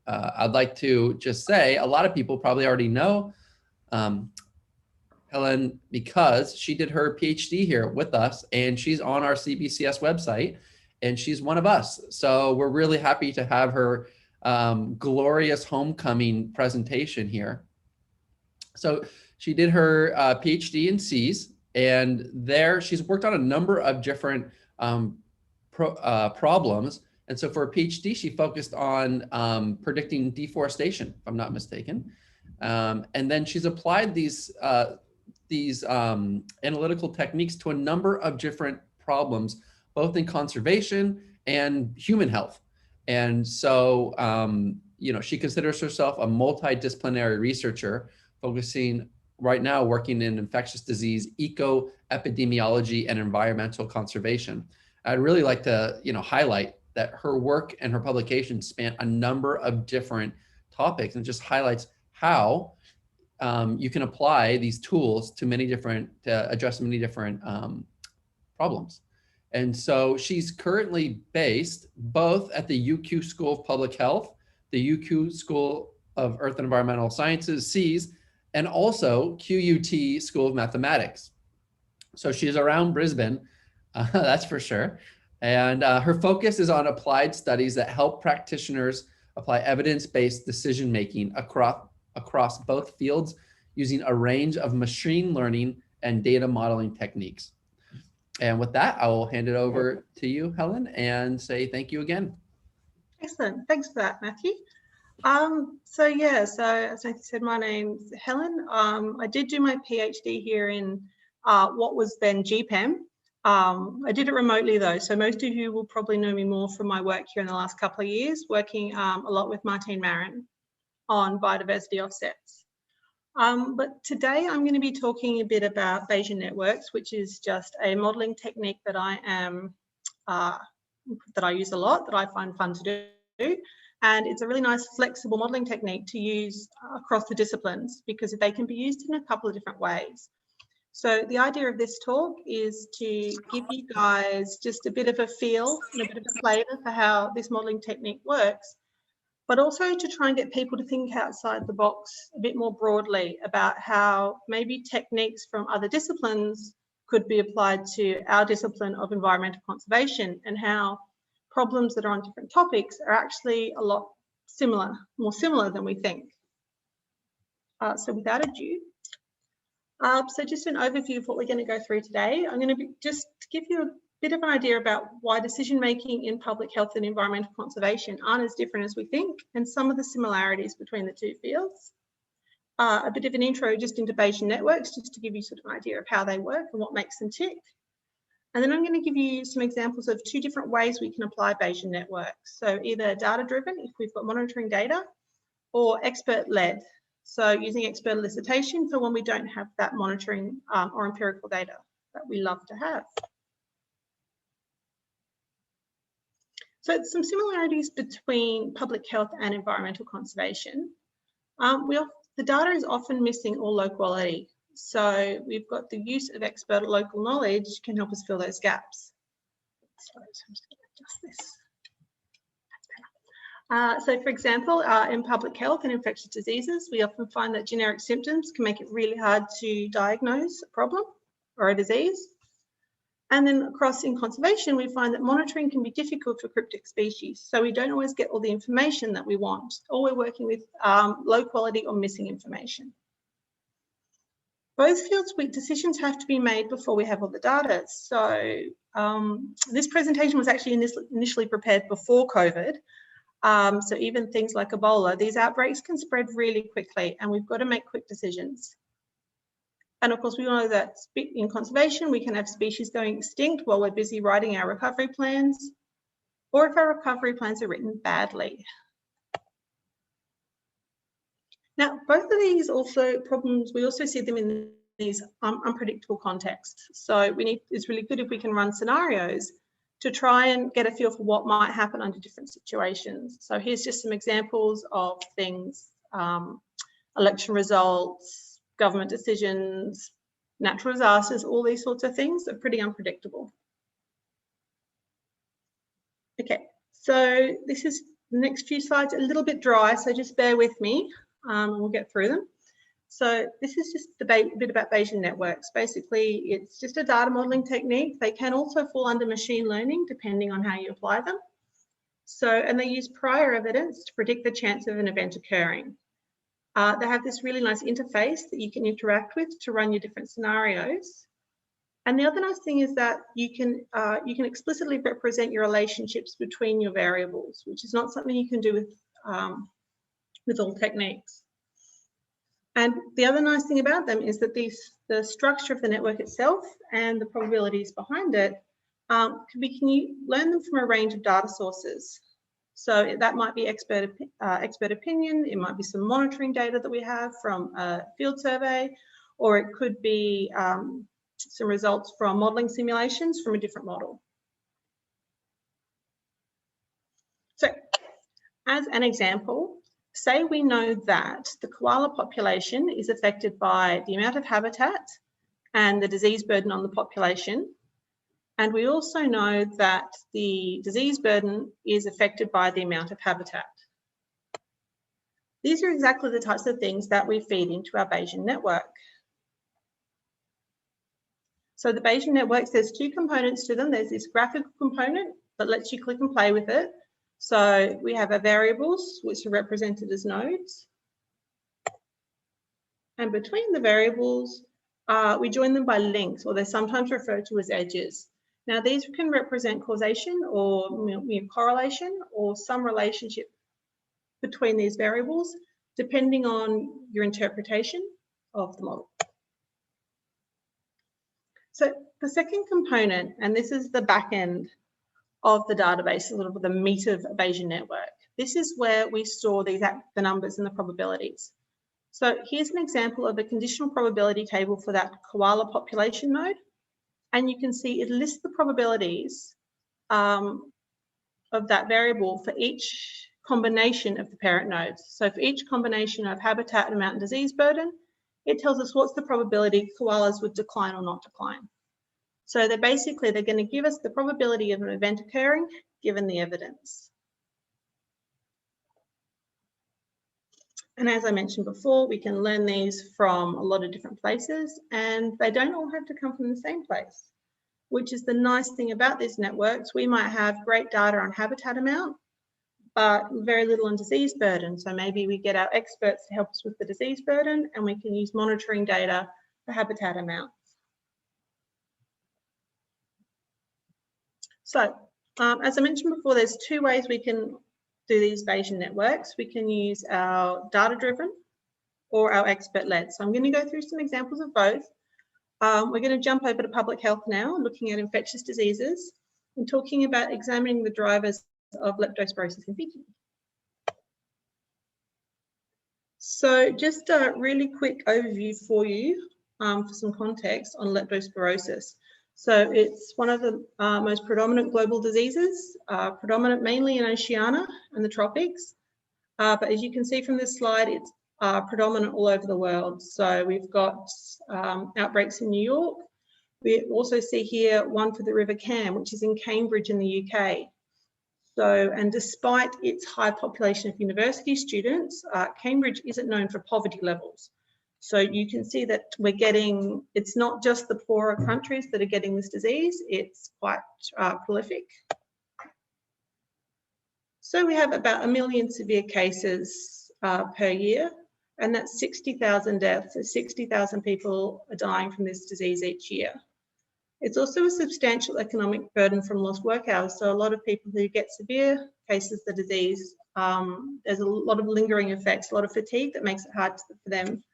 I'd like to just say a lot of people probably already know Helen because she did her PhD here with us, and she's on our CBCS website, and she's one of us. So we're really happy to have her glorious homecoming presentation here. So she did her PhD in Cs, and there she's worked on a number of different problems. And so for a PhD, she focused on predicting deforestation, if I'm not mistaken. And then she's applied these analytical techniques to a number of different problems, both in conservation and human health. And so, you know, she considers herself a multidisciplinary researcher, focusing right now working in infectious disease, eco-epidemiology, and environmental conservation. I'd really like to, you know, highlight that her work and her publications span a number of different topics, and just highlights how you can apply these tools to many different, address many different problems. And so she's currently based both at the UQ School of Public Health, the UQ School of Earth and Environmental Sciences, SEAS, and also QUT School of Mathematics. So she's around Brisbane, that's for sure. And her focus is on applied studies that help practitioners apply evidence-based decision-making across both fields using a range of machine learning and data modeling techniques. And with that, I will hand it over to you, Helen, and say thank you again. Excellent. Thanks for that, Matthew. So as I said, my name's Helen. I did do my PhD here in what was then GPEM. I did it remotely though, so most of you will probably know me more from my work here in the last couple of years, working a lot with Martine Marin on biodiversity offsets. But today I'm going to be talking a bit about Bayesian networks, which is just a modelling technique that I use a lot, that I find fun to do. And it's a really nice flexible modelling technique to use across the disciplines, because they can be used in a couple of different ways. So the idea of this talk is to give you guys just a bit of a feel and a bit of a flavour for how this modelling technique works, but also to try and get people to think outside the box a bit more broadly about how maybe techniques from other disciplines could be applied to our discipline of environmental conservation, and how problems that are on different topics are actually a lot similar, more similar than we think. So without ado, so just an overview of what we're going to go through today. I'm going to just give you a bit of an idea about why decision-making in public health and environmental conservation aren't as different as we think, and some of the similarities between the two fields. A bit of an intro just into Bayesian networks, just to give you sort of an idea of how they work and what makes them tick. And then I'm going to give you some examples of two different ways we can apply Bayesian networks. So either data-driven, if we've got monitoring data, or expert-led. So using expert elicitation for when we don't have that monitoring or empirical data that we love to have. So some similarities between public health and environmental conservation. The data is often missing or low quality. So we've got the use of expert local knowledge can help us fill those gaps. Sorry, so I'm just going to adjust this. So for example, in public health and infectious diseases, we often find that generic symptoms can make it really hard to diagnose a problem or a disease. And then across in conservation, we find that monitoring can be difficult for cryptic species. So we don't always get all the information that we want, or we're working with low quality or missing information. Both fields, decisions have to be made before we have all the data. So this presentation was actually initially prepared before COVID. So even things like Ebola, these outbreaks can spread really quickly, and we've got to make quick decisions. And of course, we know that in conservation, we can have species going extinct while we're busy writing our recovery plans, or if our recovery plans are written badly. Now, both of these problems, we also see them in these unpredictable contexts. So it's really good if we can run scenarios to try and get a feel for what might happen under different situations. So here's just some examples of things, election results, government decisions, natural disasters, all these sorts of things are pretty unpredictable. Okay, so this is The next few slides are a little bit dry, so just bear with me. We'll get through them. So this is just a bit about Bayesian networks. Basically, it's just a data modeling technique. They can also fall under machine learning, depending on how you apply them. So, and they use prior evidence to predict the chance of an event occurring. They have this really nice interface that you can interact with to run your different scenarios. And the other nice thing is that you can explicitly represent your relationships between your variables, which is not something you can do with all techniques. And the other nice thing about them is that the structure of the network itself and the probabilities behind it can you learn them from a range of data sources. So that might be expert opinion, it might be some monitoring data that we have from a field survey, or it could be some results from modeling simulations from a different model. So as an example, say we know that the koala population is affected by the amount of habitat and the disease burden on the population. And we also know that the disease burden is affected by the amount of habitat. These are exactly the types of things that we feed into our Bayesian network. So the Bayesian networks, there's two components to them. There's this graphical component that lets you click and play with it. So we have our variables, which are represented as nodes. And between the variables, we join them by links, or they're sometimes referred to as edges. Now, these can represent causation or correlation or some relationship between these variables, depending on your interpretation of the model. So the second component, and this is the back end of the database, a little bit of the meat of a Bayesian network. This is where we store the numbers and the probabilities. So here's an example of a conditional probability table for that koala population node. And you can see it lists the probabilities of that variable for each combination of the parent nodes. So for each combination of habitat and amount and disease burden, it tells us what's the probability koalas would decline or not decline. So they're going to give us the probability of an event occurring given the evidence. And as I mentioned before, we can learn these from a lot of different places, and they don't all have to come from the same place, which is the nice thing about these networks. We might have great data on habitat amount, but very little on disease burden. So maybe we get our experts to help us with the disease burden, and we can use monitoring data for habitat amounts. So as I mentioned before, there's two ways we can do these Bayesian networks. We can use our data-driven or our expert-led. So I'm going to go through some examples of both. We're going to jump over to public health now, looking at infectious diseases and talking about examining the drivers of leptospirosis in people. So just a really quick overview for you for some context on leptospirosis. So it's one of the most predominant global diseases, predominant mainly in Oceania and the tropics. But as you can see from this slide, it's predominant all over the world. So we've got outbreaks in New York. We also see here one for the River Cam, which is in Cambridge in the UK. So, and despite its high population of university students, Cambridge isn't known for poverty levels. So you can see that it's not just the poorer countries that are getting this disease, it's quite prolific. So we have about 1 million severe cases per year, and that's 60,000 deaths. So 60,000 people are dying from this disease each year. It's also a substantial economic burden from lost work hours. So a lot of people who get severe cases of the disease, there's a lot of lingering effects, a lot of fatigue that makes it hard for them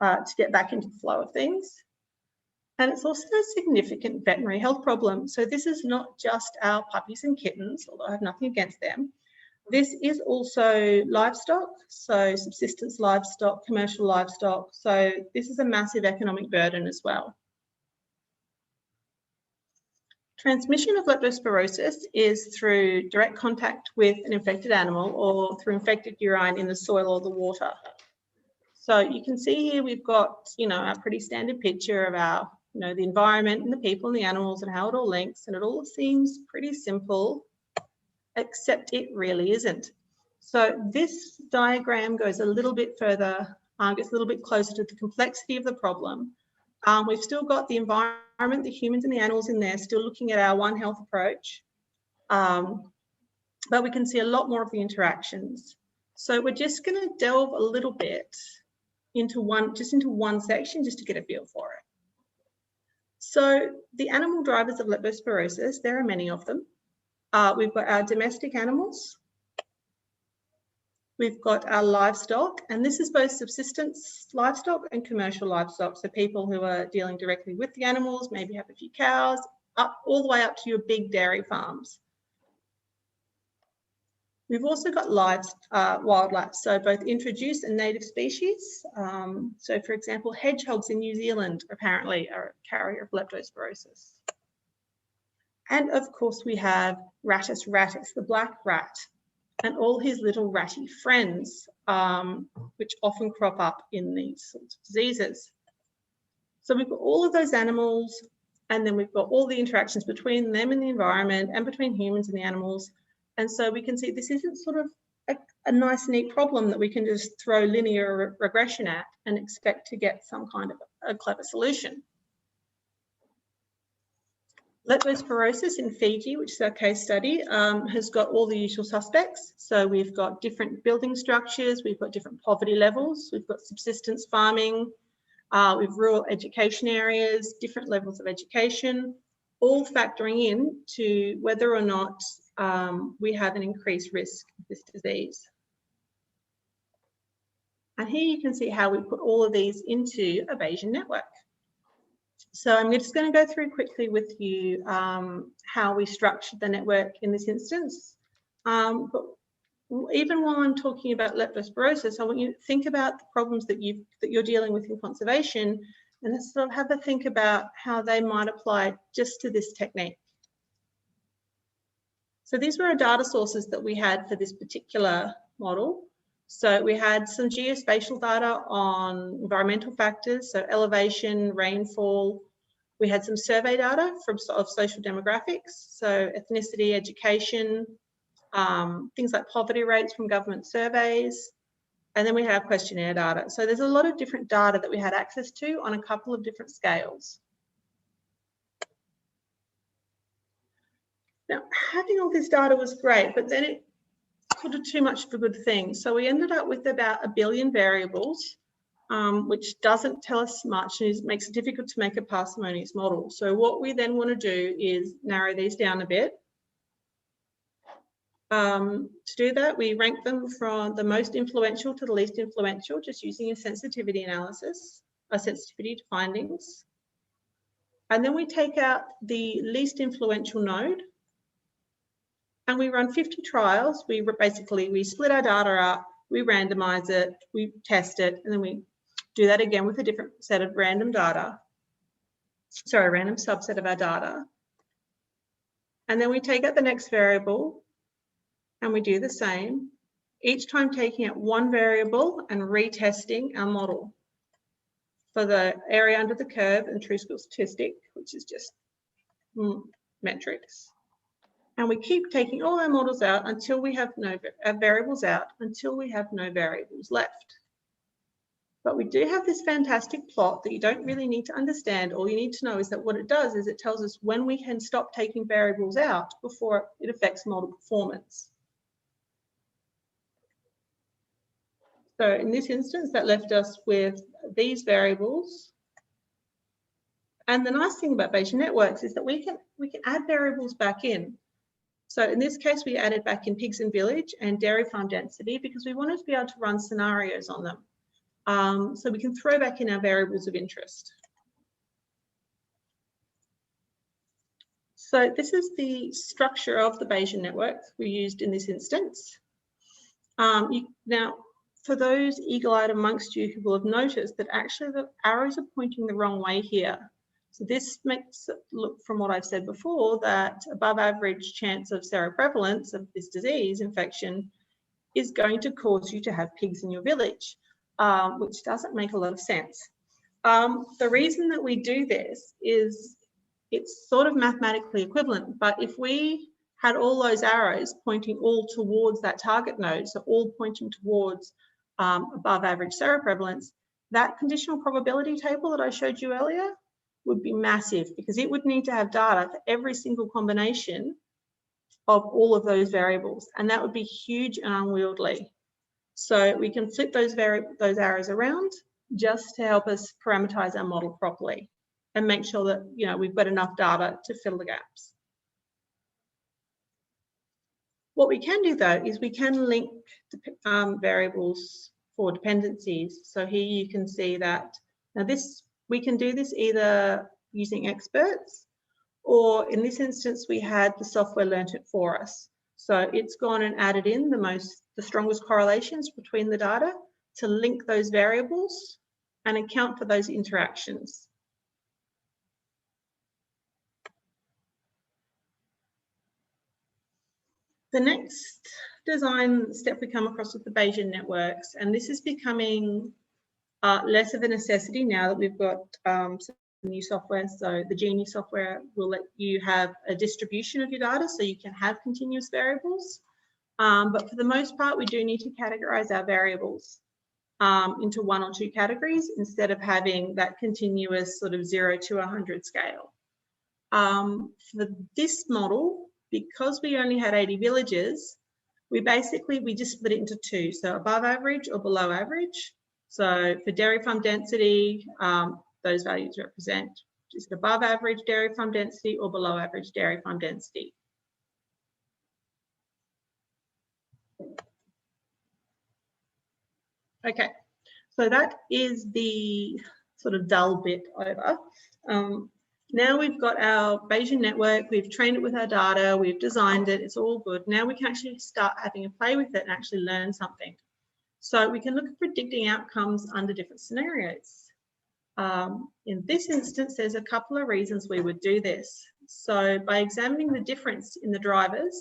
to get back into the flow of things. And it's also a significant veterinary health problem. So this is not just our puppies and kittens, although I have nothing against them. This is also livestock, so subsistence livestock, commercial livestock. So this is a massive economic burden as well. Transmission of leptospirosis is through direct contact with an infected animal or through infected urine in the soil or the water. So you can see here we've got, a pretty standard picture of our, the environment and the people and the animals and how it all links, and it all seems pretty simple, except it really isn't. So this diagram goes a little bit further, gets a little bit closer to the complexity of the problem. We've still got the environment, the humans and the animals in there, still looking at our One Health approach. But we can see a lot more of the interactions. So we're just going to delve a little bit into one section just to get a feel for it. So the animal drivers of Liposporosis, there are many of them. We've got our domestic animals. We've got our livestock, and this is both subsistence livestock and commercial livestock. So people who are dealing directly with the animals, maybe have a few cows, all the way up to your big dairy farms. We've also got wildlife, so both introduced and native species. So for example, hedgehogs in New Zealand apparently are a carrier of Leptospirosis. And of course we have Rattus rattus, the black rat, and all his little ratty friends, which often crop up in these sorts of diseases. So we've got all of those animals, and then we've got all the interactions between them and the environment and between humans and the animals. And so we can see this isn't sort of a nice, neat problem that we can just throw linear regression at and expect to get some kind of a clever solution. Leptospirosis in Fiji, which is our case study, has got all the usual suspects. So we've got different building structures, we've got different poverty levels, we've got subsistence farming, we've rural education areas, different levels of education, all factoring in to whether or not we have an increased risk of this disease. And here you can see how we put all of these into a Bayesian network. So I'm just going to go through quickly with you how we structured the network in this instance. But even while I'm talking about leptospirosis, I want you to think about the problems that you're dealing with in conservation, and let's sort of have a think about how they might apply just to this technique. So these were our data sources that we had for this particular model. So we had some geospatial data on environmental factors, so elevation, rainfall. We had some survey data of social demographics, so ethnicity, education, things like poverty rates from government surveys. And then we have questionnaire data. So there's a lot of different data that we had access to on a couple of different scales. Now, having all this data was great, but then it sort of too much of a good thing. So we ended up with about 1 billion variables, which doesn't tell us much and makes it difficult to make a parsimonious model. So what we then want to do is narrow these down a bit. To do that, we rank them from the most influential to the least influential, just using a sensitivity analysis, a sensitivity to findings. And then we take out the least influential node, and we run 50 trials. We split our data up, we randomize it, we test it, and then we do that again with a different set of random subset of our data. And then we take out the next variable and we do the same, each time taking out one variable and retesting our model for the area under the curve and true school statistic, which is just metrics. And we keep taking all our models out until we have no variables out, until we have no variables left. But we do have this fantastic plot that you don't really need to understand. All you need to know is that what it does is it tells us when we can stop taking variables out before it affects model performance. So in this instance, that left us with these variables. And the nice thing about Bayesian networks is that we can add variables back in. So in this case, we added back in pigs and village and dairy farm density because we wanted to be able to run scenarios on them. So we can throw back in our variables of interest. So this is the structure of the Bayesian network we used in this instance. Now, for those eagle-eyed amongst you who will have noticed that actually the arrows are pointing the wrong way here. So this makes it look, from what I've said before, that above average chance of seroprevalence of this disease infection is going to cause you to have pigs in your village, which doesn't make a lot of sense. The reason that we do this is it's sort of mathematically equivalent, but if we had all those arrows pointing all towards that target node, so all pointing towards above average seroprevalence, that conditional probability table that I showed you earlier would be massive, because it would need to have data for every single combination of all of those variables, and that would be huge and unwieldy. So we can flip those arrows around just to help us parameterize our model properly and make sure that, you know, we've got enough data to fill the gaps. What we can do though is we can link variables for dependencies. So here you can see that now we can do this either using experts, or in this instance we had the software learnt it for us. So it's gone and added in the strongest correlations between the data to link those variables and account for those interactions. The next design step we come across with the Bayesian networks, and this is becoming less of a necessity now that we've got some new software. So the Genie software will let you have a distribution of your data so you can have continuous variables. But for the most part, we do need to categorize our variables into 1 or 2 categories instead of having that continuous sort of 0 to 100 scale. For this model, because we only had 80 villages, we just split it into 2, so above average or below average. So for dairy farm density, those values represent just above average dairy farm density or below average dairy farm density. Okay, so that is the sort of dull bit over. Now we've got our Bayesian network, we've trained it with our data, we've designed it, it's all good. Now we can actually start having a play with it and actually learn something. So we can look at predicting outcomes under different scenarios. In this instance, there's a couple of reasons we would do this. So by examining the difference in the drivers,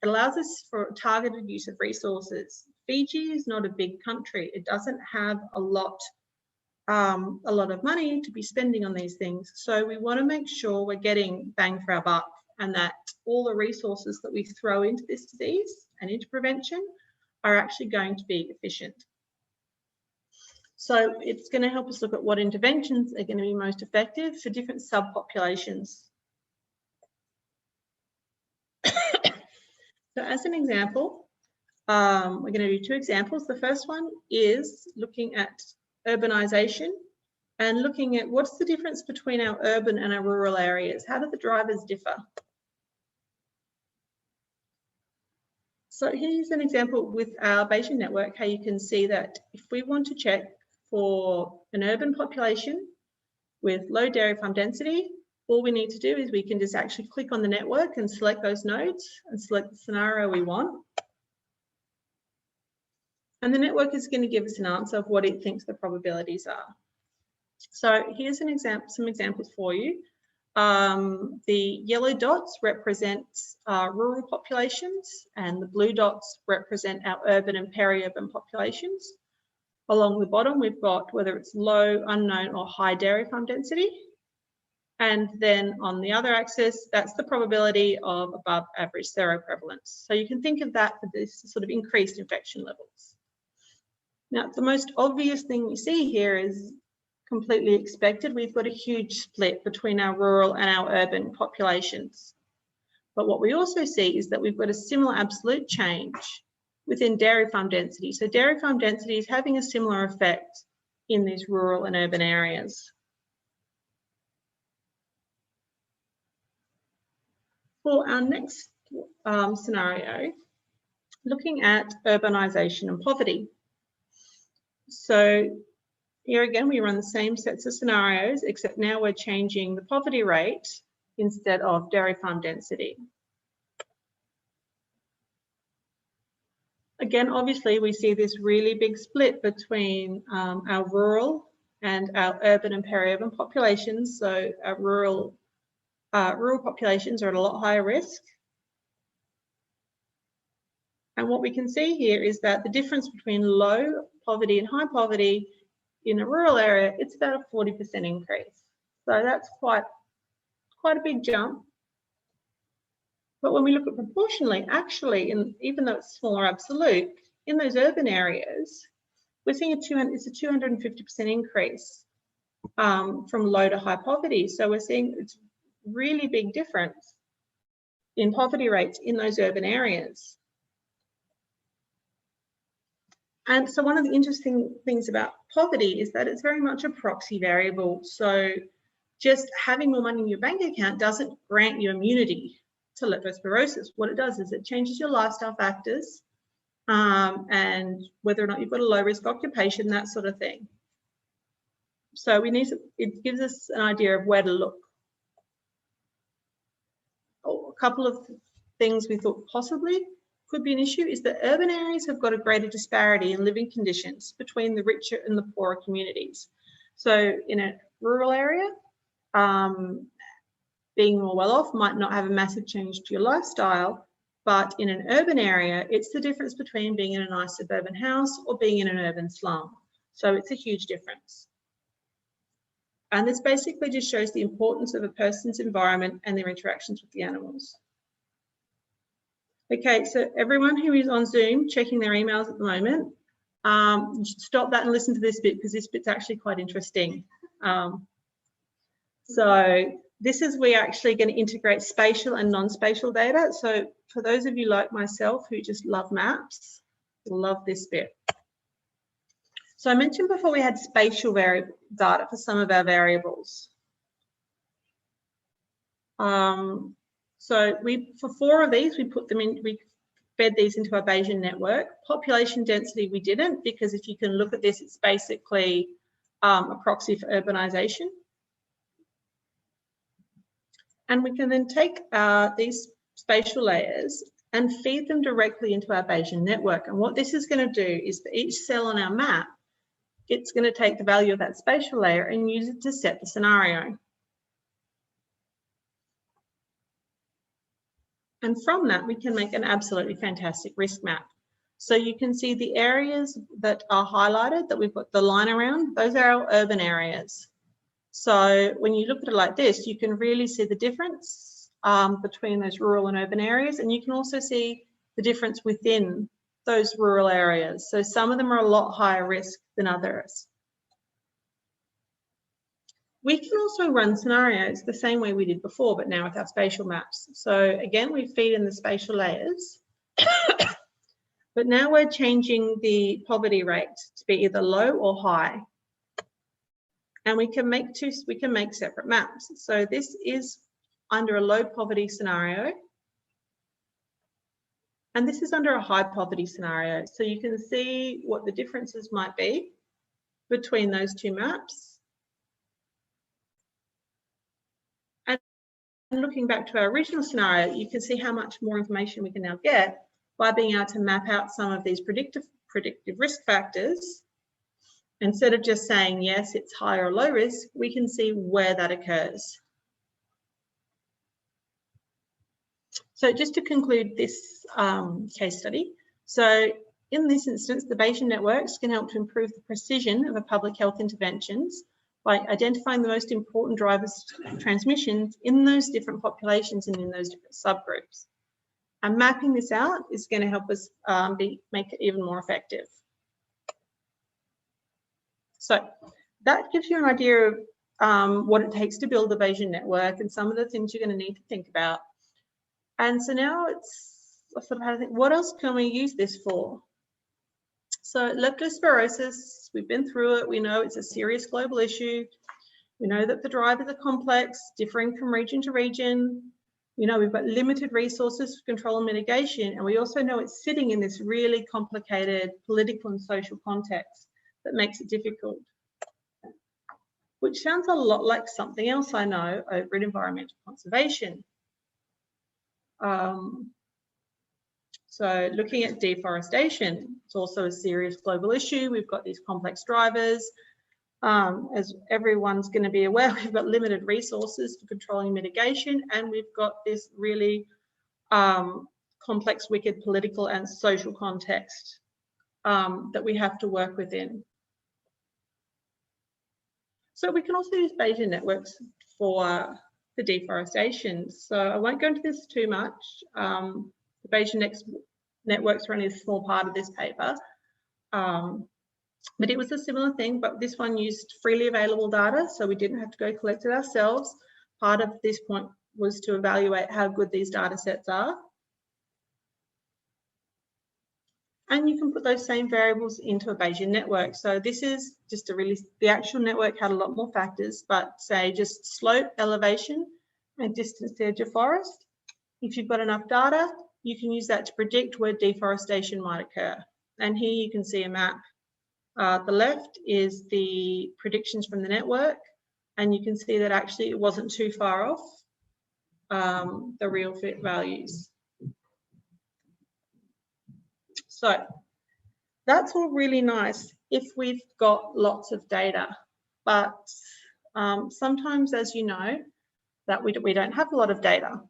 it allows us for targeted use of resources. Fiji is not a big country. It doesn't have a lot of money to be spending on these things. So we want to make sure we're getting bang for our buck, and that all the resources that we throw into this disease and into prevention are actually going to be efficient. So it's going to help us look at what interventions are going to be most effective for different subpopulations. So as an example, we're going to do 2 examples. The first one is looking at urbanization and looking at what's the difference between our urban and our rural areas. How do the drivers differ? So here's an example with our Bayesian network, how you can see that if we want to check for an urban population with low dairy farm density, all we need to do is we can just actually click on the network and select those nodes and select the scenario we want. And the network is going to give us an answer of what it thinks the probabilities are. So here's an example, some examples for you. The yellow dots represent rural populations, and the blue dots represent our urban and peri-urban populations. Along the bottom, we've got whether it's low, unknown, or high dairy farm density. And then on the other axis, that's the probability of above average seroprevalence. So you can think of that for this sort of increased infection levels. Now, the most obvious thing we see here is completely expected. We've got a huge split between our rural and our urban populations. But what we also see is that we've got a similar absolute change within dairy farm density. So dairy farm density is having a similar effect in these rural and urban areas. For our next scenario, looking at urbanization and poverty. So here again, we run the same sets of scenarios, except now we're changing the poverty rate instead of dairy farm density. Again, obviously, we see this really big split between our rural and our urban and peri-urban populations. So our rural populations are at a lot higher risk. And what we can see here is that the difference between low poverty and high poverty in a rural area, it's about a 40% increase. So that's quite a big jump. But when we look at proportionally, actually, even though it's smaller absolute, in those urban areas, we're seeing it's a 250% increase from low to high poverty. So we're seeing it's really big difference in poverty rates in those urban areas. And so one of the interesting things about poverty is that it's very much a proxy variable. So just having more money in your bank account doesn't grant you immunity to liposporosis. What it does is it changes your lifestyle factors and whether or not you've got a low risk occupation, that sort of thing. So it gives us an idea of where to look. A couple of things we thought possibly could be an issue is that urban areas have got a greater disparity in living conditions between the richer and the poorer communities. So in a rural area, being more well off might not have a massive change to your lifestyle, but in an urban area, it's the difference between being in a nice suburban house or being in an urban slum. So it's a huge difference. And this basically just shows the importance of a person's environment and their interactions with the animals. Okay, so everyone who is on Zoom checking their emails at the moment, you should stop that and listen to this bit because this bit's actually quite interesting. So this is where we're actually going to integrate spatial and non-spatial data. So for those of you like myself who just love maps, love this bit. So I mentioned before we had spatial data for some of our variables. So for 4 of these, we fed these into our Bayesian network. Population density we didn't, because if you can look at this, it's basically a proxy for urbanization. And we can then take these spatial layers and feed them directly into our Bayesian network. And what this is going to do is for each cell on our map, it's going to take the value of that spatial layer and use it to set the scenario. And from that, we can make an absolutely fantastic risk map. So you can see the areas that are highlighted that we've got the line around, those are our urban areas. So when you look at it like this, you can really see the difference between those rural and urban areas. And you can also see the difference within those rural areas. So some of them are a lot higher risk than others. We can also run scenarios the same way we did before, but now with our spatial maps. So again, we feed in the spatial layers, but now we're changing the poverty rate to be either low or high. And we can make separate maps. So this is under a low poverty scenario. And this is under a high poverty scenario. So you can see what the differences might be between those 2 maps. And looking back to our original scenario, you can see how much more information we can now get by being able to map out some of these predictive risk factors. Instead of just saying, yes, it's high or low risk, we can see where that occurs. So just to conclude this case study, so in this instance, the Bayesian networks can help to improve the precision of public health interventions by identifying the most important drivers of transmissions in those different populations and in those different subgroups. And mapping this out is going to help us make it even more effective. So that gives you an idea of what it takes to build a Bayesian network and some of the things you're going to need to think about. And so now it's sort of how to think, what else can we use this for? So leptospirosis, we've been through it. We know it's a serious global issue. We know that the drivers are complex, differing from region to region. We know we've got limited resources for control and mitigation. And we also know it's sitting in this really complicated political and social context that makes it difficult, which sounds a lot like something else I know over in environmental conservation. So looking at deforestation, it's also a serious global issue. We've got these complex drivers. As everyone's going to be aware, we've got limited resources for controlling mitigation, and we've got this really complex, wicked political and social context that we have to work within. So we can also use Bayesian networks for the deforestation. So I won't go into this too much. The Bayesian Networks are only a small part of this paper. But it was a similar thing, but this one used freely available data, so we didn't have to go collect it ourselves. Part of this point was to evaluate how good these data sets are. And you can put those same variables into a Bayesian network. So this is just the actual network had a lot more factors, but say just slope, elevation, and distance to the edge of forest. If you've got enough data, you can use that to predict where deforestation might occur. And here you can see a map. The left is the predictions from the network, and you can see that actually it wasn't too far off the real fit values. So that's all really nice if we've got lots of data, but sometimes, as you know, that we don't have a lot of data.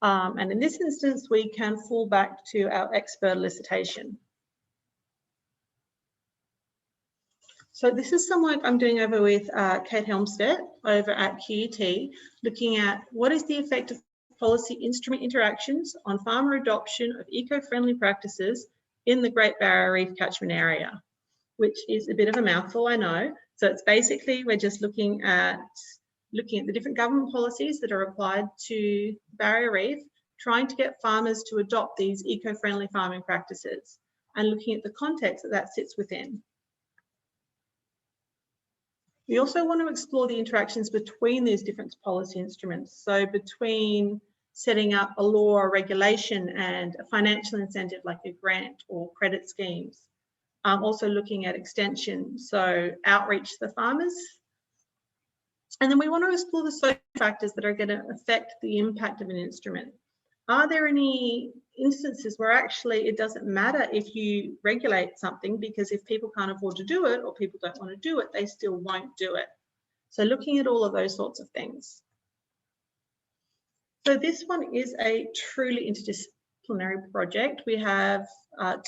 And in this instance, we can fall back to our expert elicitation. So this is some work I'm doing over with Kate Helmstedt over at QUT, looking at what is the effect of policy instrument interactions on farmer adoption of eco-friendly practices in the Great Barrier Reef catchment area, which is a bit of a mouthful, I know. So it's basically, we're just looking at the different government policies that are applied to Barrier Reef, trying to get farmers to adopt these eco-friendly farming practices and looking at the context that that sits within. We also want to explore the interactions between these different policy instruments. So between setting up a law or regulation and a financial incentive like a grant or credit schemes. Also looking at extension, so outreach to the farmers. And then we want to explore the social factors that are going to affect the impact of an instrument. Are there any instances where actually it doesn't matter if you regulate something, because if people can't afford to do it or people don't want to do it, they still won't do it. So looking at all of those sorts of things. So this one is a truly interdisciplinary project. We have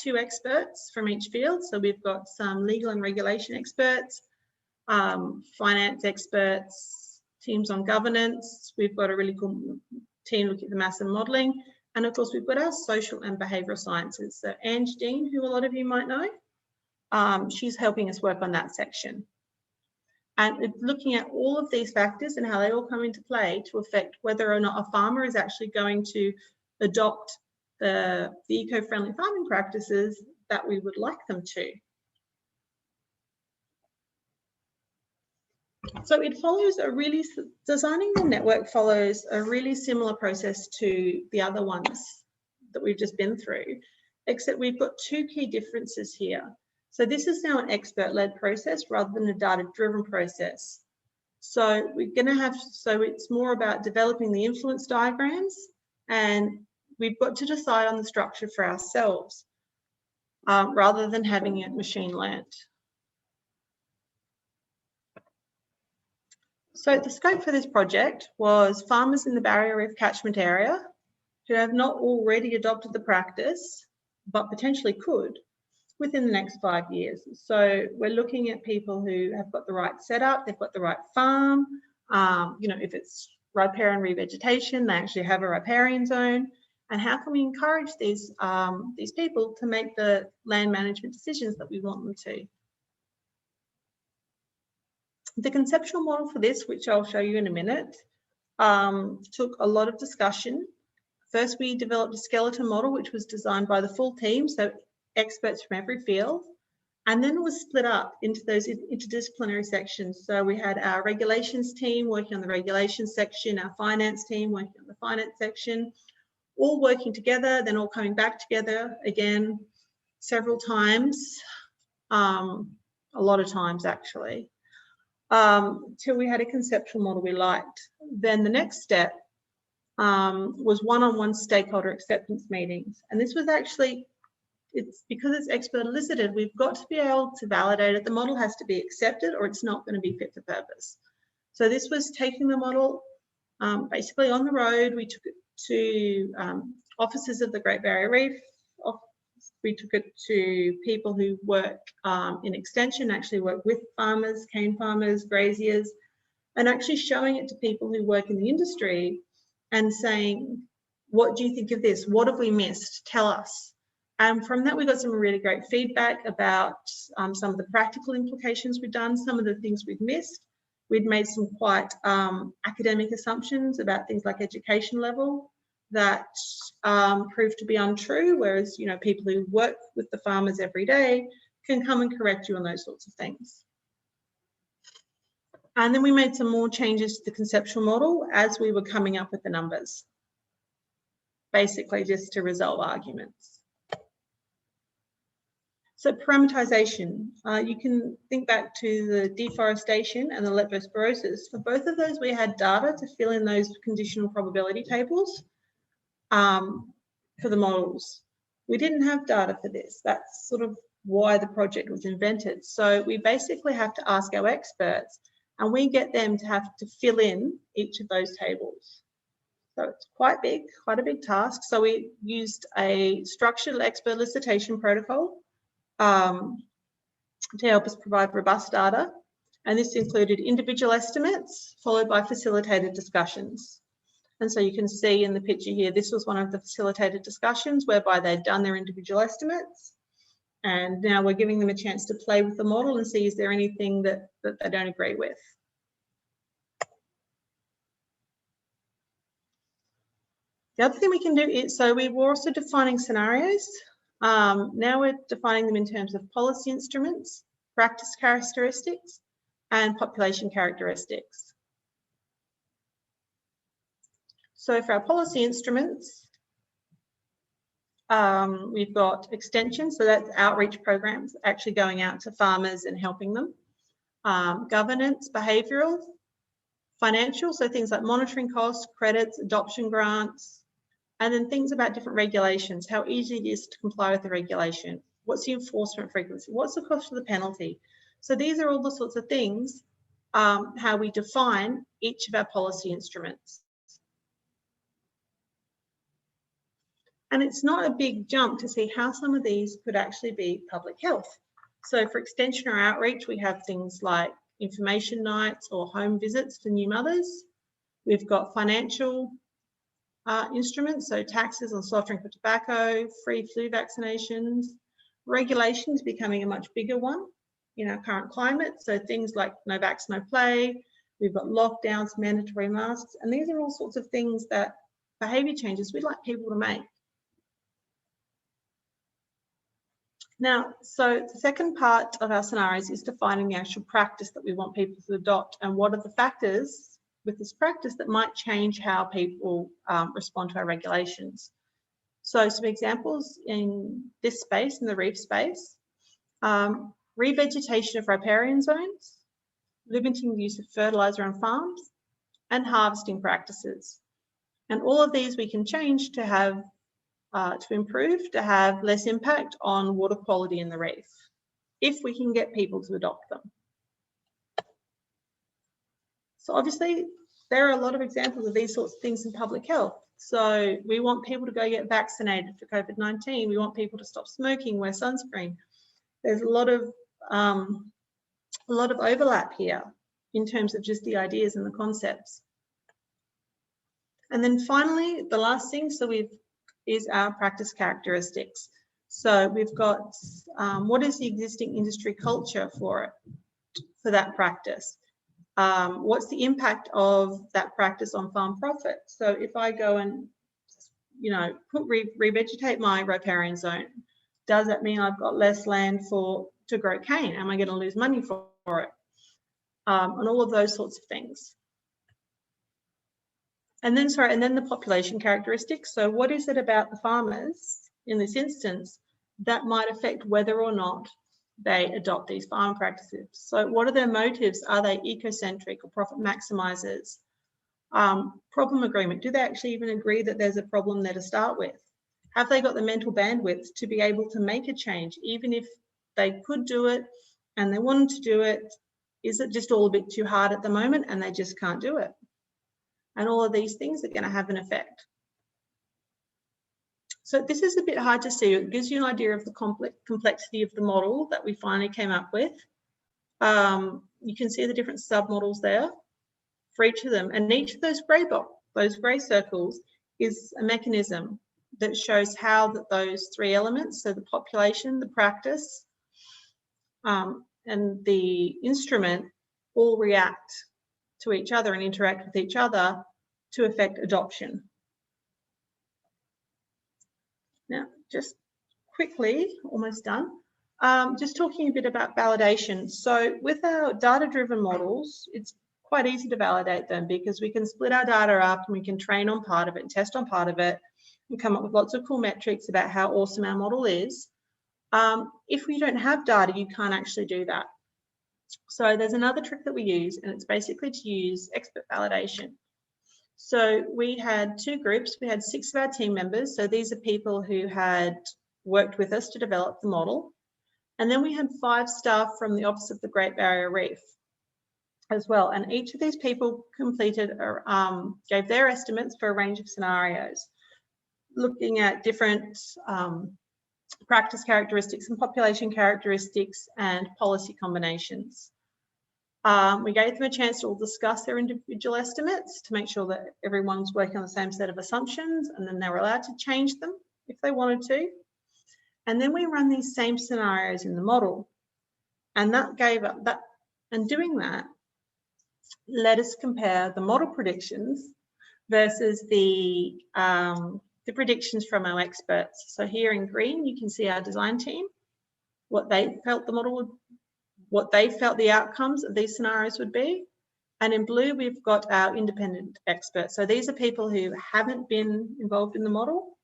2 experts from each field. So we've got some legal and regulation experts, finance experts, teams on governance. We've got a really cool team looking at the maths and modelling. And of course, we've got our social and behavioural sciences. So Ange Dean, who a lot of you might know, she's helping us work on that section. And it's looking at all of these factors and how they all come into play to affect whether or not a farmer is actually going to adopt the eco-friendly farming practices that we would like them to. So it follows designing the network follows a really similar process to the other ones that we've just been through, except we've got 2 key differences here. So this is now an expert-led process rather than a data-driven process. So we're going to have, so it's more about developing the influence diagrams, and we've got to decide on the structure for ourselves rather than having it machine learned. So the scope for this project was farmers in the Barrier Reef catchment area who have not already adopted the practice, but potentially could, within the next 5 years. So we're looking at people who have got the right setup, they've got the right farm, you know, if it's riparian revegetation, they actually have a riparian zone. And how can we encourage these people to make the land management decisions that we want them to? The conceptual model for this, which I'll show you in a minute, took a lot of discussion. First, we developed a skeleton model, which was designed by the full team, so experts from every field, and then it was split up into those interdisciplinary sections. So we had our regulations team working on the regulations section, our finance team working on the finance section, all working together, then all coming back together again several times, a lot of times actually, till we had a conceptual model we liked. Then the next step was one-on-one stakeholder acceptance meetings. And this was actually, it's because it's expert elicited, we've got to be able to validate it. The model has to be accepted or it's not going to be fit for purpose. So this was taking the model basically on the road. We took it to offices of the Great Barrier Reef. We took it to people who work in extension, actually work with farmers, cane farmers, graziers, and actually showing it to people who work in the industry and saying, what do you think of this? What have we missed? Tell us. And from that, we got some really great feedback about some of the practical implications we've done, some of the things we've missed. We'd made some quite academic assumptions about things like education level that proved to be untrue, whereas, you know, people who work with the farmers every day can come and correct you on those sorts of things. And then we made some more changes to the conceptual model as we were coming up with the numbers, basically just to resolve arguments. So parameterization, you can think back to the deforestation and the Liposporosis. For both of those, we had data to fill in those conditional probability tables for the models. We didn't have data for this. That's sort of why the project was invented. So we basically have to ask our experts, and we get them to have to fill in each of those tables. So it's quite big, quite a big task. So we used a structured expert elicitation protocol to help us provide robust data. And this included individual estimates followed by facilitated discussions. And so you can see in the picture here, this was one of the facilitated discussions whereby they'd done their individual estimates. And now we're giving them a chance to play with the model and see, is there anything that they don't agree with? The other thing we can do is, so we were also defining scenarios. Now we're defining them in terms of policy instruments, practice characteristics, and population characteristics. So for our policy instruments, we've got extension, so that's outreach programs, actually going out to farmers and helping them. Governance, behavioural, financial, so things like monitoring costs, credits, adoption grants, and then things about different regulations, how easy it is to comply with the regulation, what's the enforcement frequency, what's the cost of the penalty. So these are all the sorts of things, how we define each of our policy instruments. And it's not a big jump to see how some of these could actually be public health. So for extension or outreach, we have things like information nights or home visits for new mothers. We've got financial instruments, so taxes on soft drink or tobacco, free flu vaccinations. Regulations becoming a much bigger one in our current climate, so things like no vax, no play. We've got lockdowns, mandatory masks, and these are all sorts of things that behaviour changes we'd like people to make. Now, so the second part of our scenarios is defining the actual practice that we want people to adopt, and what are the factors with this practice that might change how people respond to our regulations. So some examples in this space, in the reef space, revegetation of riparian zones, limiting the use of fertiliser on farms, and harvesting practices. And all of these we can change to have, to improve, to have less impact on water quality in the reef, if we can get people to adopt them. So obviously, there are a lot of examples of these sorts of things in public health. So we want people to go get vaccinated for COVID-19. We want people to stop smoking, wear sunscreen. There's a lot of overlap here in terms of just the ideas and the concepts. And then finally, the last thing, is our practice characteristics. So we've got what is the existing industry culture for it, for that practice? What's the impact of that practice on farm profit? So if I go and, you know, revegetate my riparian zone, does that mean I've got less land to grow cane? Am I going to lose money for it? And all of those sorts of things. And then the population characteristics. So what is it about the farmers in this instance that might affect whether or not they adopt these farm practices? So what are their motives? Are they ecocentric or profit maximizers? Problem agreement. Do they actually even agree that there's a problem there to start with? Have they got the mental bandwidth to be able to make a change, even if they could do it and they wanted to do it? Is it just all a bit too hard at the moment and they just can't do it? And all of these things are going to have an effect. So this is a bit hard to see. It gives you an idea of the complexity of the model that we finally came up with. You can see the different submodels there. for each of them. And each of those grey circles is a mechanism that shows how that those three elements, so the population, the practice, and the instrument, all react to each other and interact with each other to affect adoption. Now, just quickly, almost done, just talking a bit about validation. So with our data-driven models, it's quite easy to validate them because we can split our data up and we can train on part of it and test on part of it and come up with lots of cool metrics about how awesome our model is. If we don't have data, you can't actually do that. So there's another trick that we use, and it's basically to use expert validation. So we had two groups. We had 6 of our team members. So these are people who had worked with us to develop the model. And then we had 5 staff from the Office of the Great Barrier Reef as well. And each of these people completed, gave their estimates for a range of scenarios, looking at different practice characteristics and population characteristics and policy combinations. We gave them a chance to all discuss their individual estimates to make sure that everyone's working on the same set of assumptions, and then they were allowed to change them if they wanted to. And then we run these same scenarios in the model, and that gave up that, and doing that let us compare the model predictions versus the predictions from our experts. So here in green, you can see our design team, what they felt the model would, what they felt the outcomes of these scenarios would be. And in blue, we've got our independent experts. So these are people who haven't been involved in the model.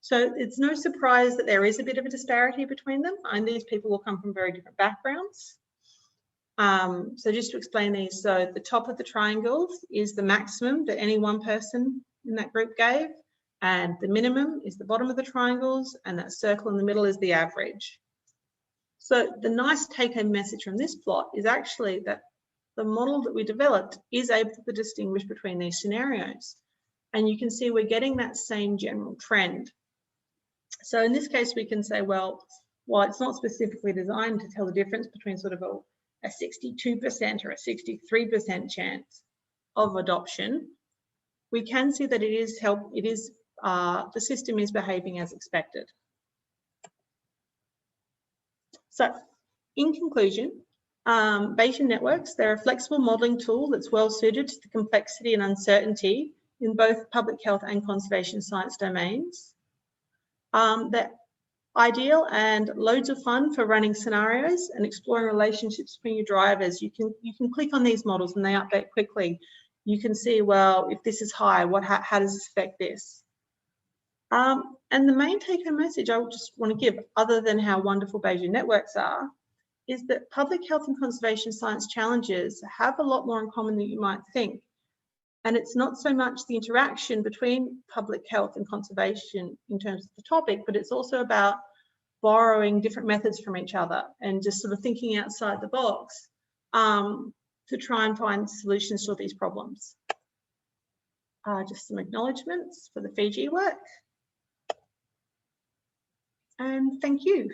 So it's no surprise that there is a bit of a disparity between them. And these people will come from very different backgrounds. So just to explain these, so the top of the triangles is the maximum that any one person in that group gave. And the minimum is the bottom of the triangles, and that circle in the middle is the average. So the nice take-home message from this plot is actually that the model that we developed is able to distinguish between these scenarios. And you can see we're getting that same general trend. So in this case, we can say, well, while it's not specifically designed to tell the difference between sort of a 62% or a 63% chance of adoption, we can see that the system is behaving as expected. So in conclusion, Bayesian Networks, they're a flexible modelling tool that's well suited to the complexity and uncertainty in both public health and conservation science domains. They're ideal and loads of fun for running scenarios and exploring relationships between your drivers. You can click on these models and they update quickly. You can see, well, if this is high, how does this affect this? And the main take-home message I just want to give, other than how wonderful Bayesian networks are, is that public health and conservation science challenges have a lot more in common than you might think. And it's not so much the interaction between public health and conservation in terms of the topic, but it's also about borrowing different methods from each other and just sort of thinking outside the box to try and find solutions to these problems. Just some acknowledgements for the Fiji work. And thank you.